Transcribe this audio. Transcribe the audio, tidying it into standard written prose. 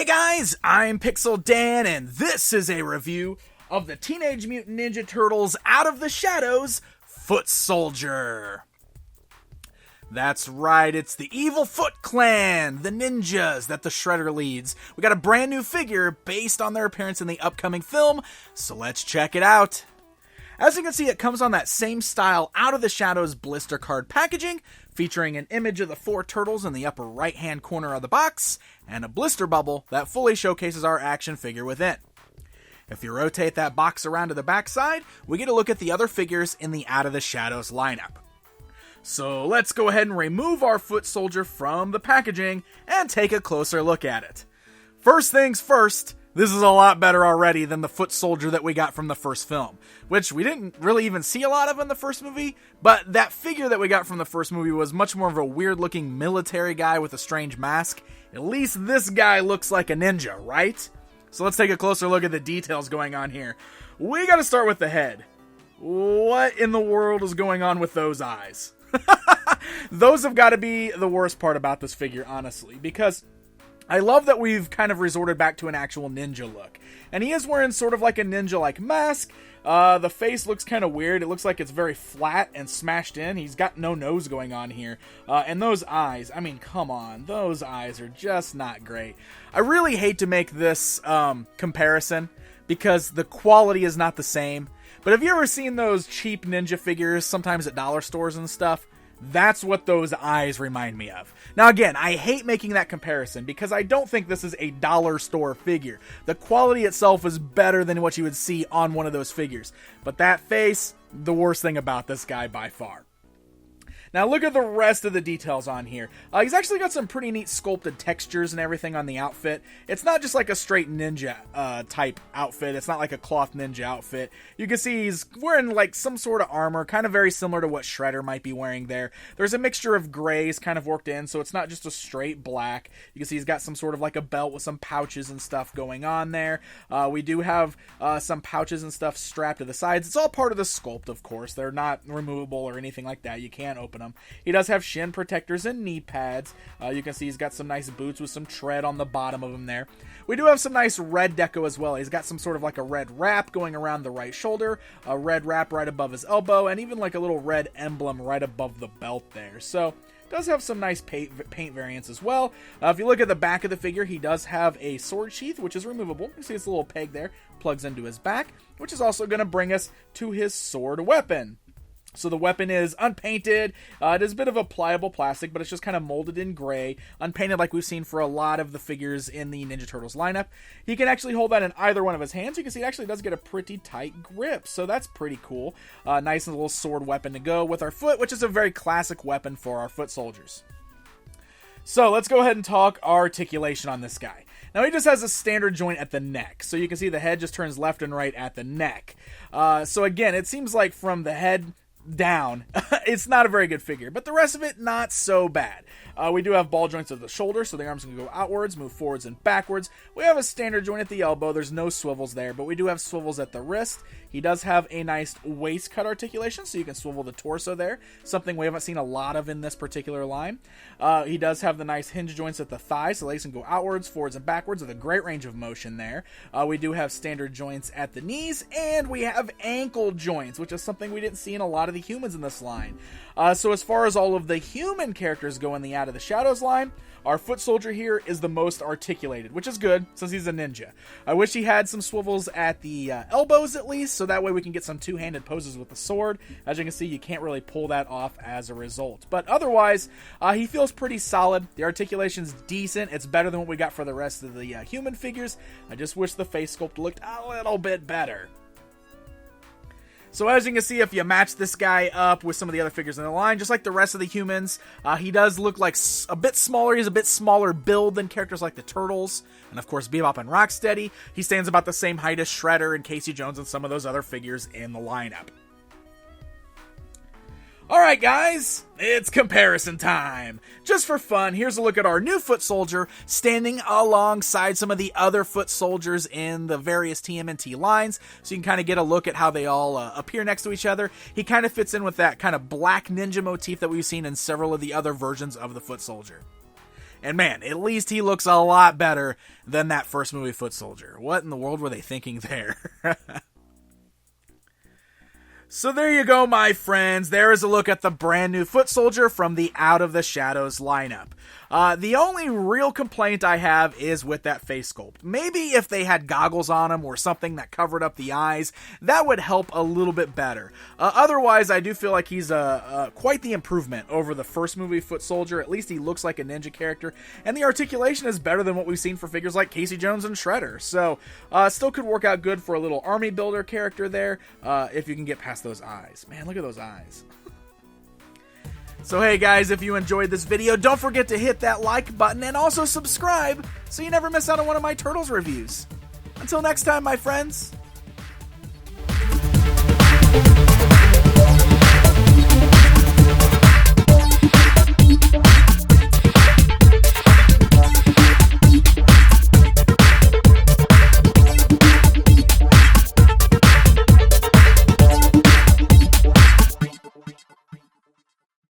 guys, I'm Pixel Dan, and this is a review of the Teenage Mutant Ninja Turtles Out of the Shadows Foot Soldier. That's right, it's the Evil Foot Clan, the ninjas that the Shredder leads. We got a brand new figure based on their appearance in the upcoming film, so let's check it out. As you can see, it comes on that same style Out of the Shadows blister card packaging, featuring an image of the four turtles in the upper right-hand corner of the box, and a blister bubble that fully showcases our action figure within. If you rotate that box around to the backside, we get a look at the other figures in the Out of the Shadows lineup. So let's go ahead and remove our foot soldier from the packaging and take a closer look at it. First things first, this is a lot better already than the foot soldier that we got from the first film, which we didn't really even see a lot of in the first movie, but that figure that we got from the first movie was much more of a weird-looking military guy with a strange mask. At least this guy looks like a ninja, right? So let's take a closer look at the details going on here. We gotta start with the head. What in the world is going on with those eyes? Those have got to be the worst part about this figure, honestly, because I love that we've kind of resorted back to an actual ninja look. And he is wearing sort of like a ninja-like mask. The face looks kind of weird. It looks like it's very flat and smashed in. He's got no nose going on here. And those eyes, I mean, come on. Those eyes are just not great. I really hate to make this comparison because the quality is not the same. But have you ever seen those cheap ninja figures, sometimes at dollar stores and stuff? That's what those eyes remind me of. Now again, I hate making that comparison because I don't think this is a dollar store figure. The quality itself is better than what you would see on one of those figures. But that face, the worst thing about this guy by far. Now look at the rest of the details on here. He's actually got some pretty neat sculpted textures and everything on the outfit. It's not just like a straight ninja type outfit. It's not like a cloth ninja outfit. You can see he's wearing like some sort of armor, kind of very similar to what Shredder might be wearing there. There's a mixture of grays kind of worked in, so it's not just a straight black. You can see he's got some sort of like a belt with some pouches and stuff going on there. We do have some pouches and stuff strapped to the sides. It's all part of the sculpt, of course. They're not removable or anything like that. You can't open them. He does have shin protectors and knee pads. You can see he's got some nice boots with some tread on the bottom of him there. We do have some nice red deco as well. He's got some sort of like a red wrap going around the right shoulder, a red wrap right above his elbow, and even like a little red emblem right above the belt there. So does have some nice paint variants as well. If you look at the back of the figure, he does have a sword sheath, which is removable. You see this little peg there, plugs into his back, which is also going to bring us to his sword weapon. So the weapon is unpainted. It is a bit of a pliable plastic, but it's just kind of molded in gray, unpainted like we've seen for a lot of the figures in the Ninja Turtles lineup. He can actually hold that in either one of his hands. You can see it actually does get a pretty tight grip, so that's pretty cool. Nice little sword weapon to go with our foot, which is a very classic weapon for our foot soldiers. So let's go ahead and talk articulation on this guy. Now he just has a standard joint at the neck, so you can see the head just turns left and right at the neck. So again, it seems like from the head down, it's not a very good figure, but the rest of it, not so bad. We do have ball joints of the shoulder, so the arms can go outwards, move forwards and backwards. We have a standard joint at the elbow. There's no swivels there, but we do have swivels at the wrist. He does have a nice waist cut articulation, so you can swivel the torso there, something we haven't seen a lot of in this particular line. He does have the nice hinge joints at the thighs, so legs can go outwards, forwards, and backwards with a great range of motion there. We do have standard joints at the knees, and we have ankle joints, which is something we didn't see in a lot of the humans in this line. So as far as all of the human characters go in the Out of the Shadows line, our foot soldier here is the most articulated, which is good since he's a ninja. I wish he had some swivels at the elbows at least, so that way we can get some two-handed poses with the sword. As you can see, you can't really pull that off as a result. But otherwise, he feels pretty solid. The articulation's decent. It's better than what we got for the rest of the human figures. I just wish the face sculpt looked a little bit better. So as you can see, if you match this guy up with some of the other figures in the line, just like the rest of the humans, he does look like a bit smaller. He's a bit smaller build than characters like the Turtles, and of course Bebop and Rocksteady. He stands about the same height as Shredder and Casey Jones and some of those other figures in the lineup. Alright guys, it's comparison time! Just for fun, here's a look at our new foot soldier standing alongside some of the other foot soldiers in the various TMNT lines, so you can kind of get a look at how they all appear next to each other. He kind of fits in with that kind of black ninja motif that we've seen in several of the other versions of the foot soldier. And man, at least he looks a lot better than that first movie Foot Soldier. What in the world were they thinking there? So there you go, my friends. There is a look at the brand new Foot Soldier from the Out of the Shadows lineup. The only real complaint I have is with that face sculpt. Maybe if they had goggles on him or something that covered up the eyes, that would help a little bit better. Otherwise, I do feel like he's quite the improvement over the first movie Foot Soldier. At least he looks like a ninja character, and the articulation is better than what we've seen for figures like Casey Jones and Shredder. So, still could work out good for a little army builder character there, if you can get past those eyes. Man, look at those eyes. So hey guys, if you enjoyed this video, don't forget to hit that like button and also subscribe so you never miss out on one of my Turtles reviews. Until next time, my friends.